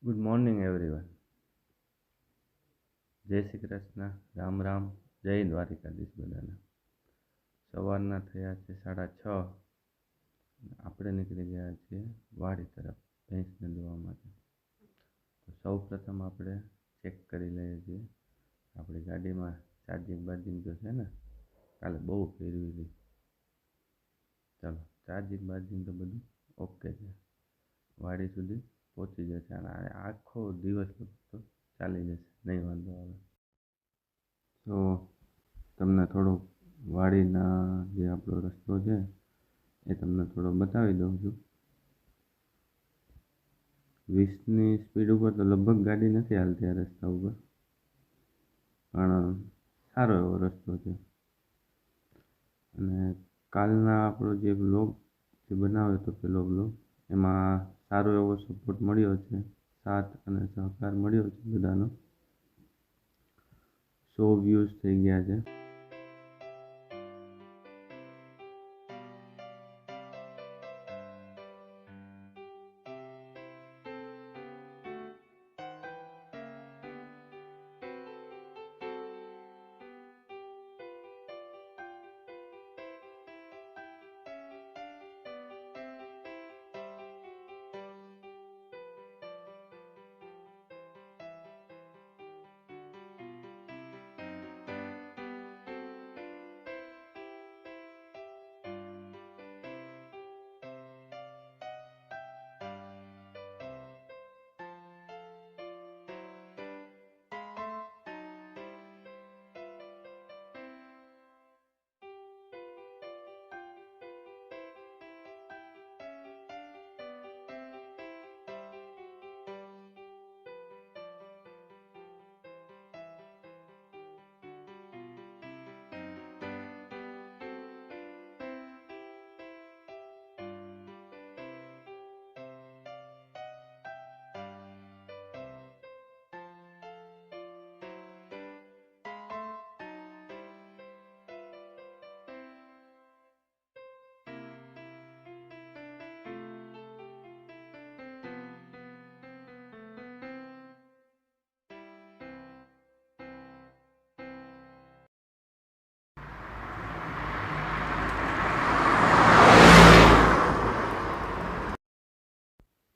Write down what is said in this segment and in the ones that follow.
Good morning everyone. જય શ્રી કૃષ્ણ, રામ રામ, જય દ્વારિકાધીશ બધાને. સવારના થયા છે 6:30. આપણે નીકળી ગયા છીએ વાડી તરફ ભેંસને દોવા માટે. તો સૌ પ્રથમ આપણે ચેક કરી લઈએ છીએ આપણી ગાડીમાં ચાર્જિંગ બાર્જિંગ તો છે ને. કાલે બહુ ફેરવી હતી. ચાલો, ચાર્જિંગ બાર્જિંગ તો બધું ઓકે છે. વાડી સુધી પહોંચી જશે અને આખો દિવસ તો ચાલી જશે, નહીં વાંધો આવે. તો તમને થોડો વાડીના જે આપણો રસ્તો છે એ તમને થોડો બતાવી દઉં છું. 20ની સ્પીડ ઉપર તો લગભગ ગાડી નથી હાલતી આ રસ્તા ઉપર, પણ સારો એવો રસ્તો છે. અને કાલના આપણો જે બ્લોગ જે બનાવ્યો હતો પહેલો બ્લોગ, એમાં સારો એવો સપોર્ટ મળ્યો છે, સાથ અને સહકાર મળ્યો છે બધાનો. 100 વ્યૂઝ થઈ ગયા છે.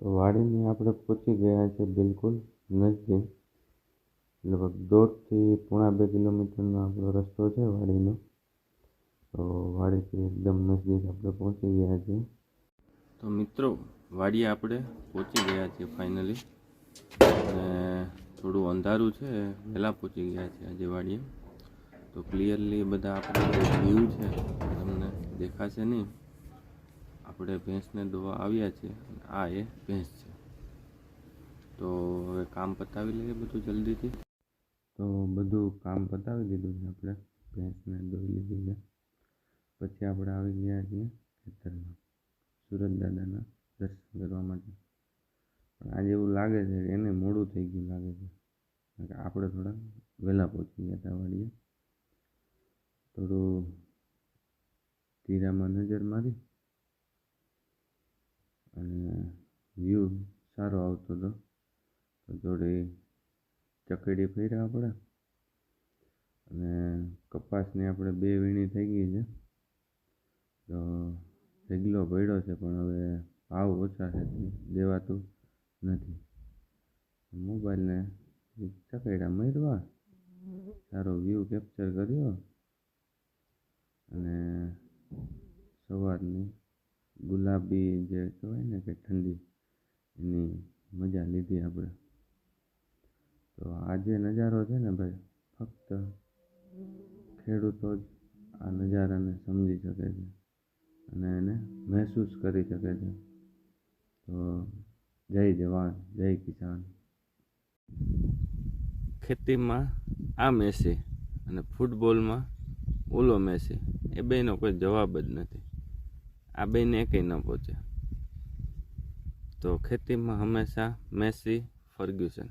તો વાડીની આપણે પહોંચી ગયા છે બિલકુલ નજદીક. લગભગ 1.5 થી 2.5 કિલોમીટરનો આપણો રસ્તો છે વાડીનો. તો વાડીથી એકદમ નજદીક આપણે પહોંચી ગયા છીએ. તો મિત્રો, વાડીએ આપણે પહોંચી ગયા છીએ ફાઇનલી. અને થોડું અંધારું છે, વહેલા પહોંચી ગયા છે આજે વાડીએ. તો ક્લિયરલી બધા આપણે વ્યૂ છે તમને દેખાશે નહીં. આપણે ભેંસને દોવા આવ્યા છીએ. આ એ ભેંસ છે. તો હવે કામ પતાવી લઈએ બધું જલ્દીથી. તો બધું કામ પતાવી દીધું છે આપણે. ભેંસને દોઈ લીધી છે. પછી આપણે આવી ગયા છીએ ખેતરમાં સુરત દાદાના દર્શન કરવા માટે. પણ આજે એવું લાગે છે કે એને મોડું થઈ ગયું લાગે છે, કારણ કે આપણે થોડા વહેલા પહોંચી ગયા હતા વાડીએ. થોડું ધીરામાં નજર મારી અને વ્યૂ સારો આવતો હતો. તો થોડી ચકડી ફર્યા આપણે. અને કપાસની આપણે 2 વીણી થઈ ગઈ છે. તો ઢગલો પડ્યો છે, પણ હવે ભાવ ઓછા છે, દેવાતું નથી. મોબાઈલને ચકડા મારવા, સારો વ્યૂ કેપ્ચર કર્યો અને સવારની ગુલાબી જે કહેવાય ને કે ઠંડી, એની મજા લીધી આપણે. તો આ જે નજારો છે ને ભાઈ, ફક્ત ખેડૂતો જ આ નજારાને સમજી શકે છે અને એને મહેસૂસ કરી શકે છે. તો જય જવાન, જય કિસાન. ખેતીમાં આ મેસી અને ફૂટબોલમાં ઓલો મેસી, એ બેનો કોઈ જવાબ જ નથી. આ બેને એકેય ન પહોંચે. તો ખેતીમાં હંમેશા મેસી, ફર્ગ્યુસન.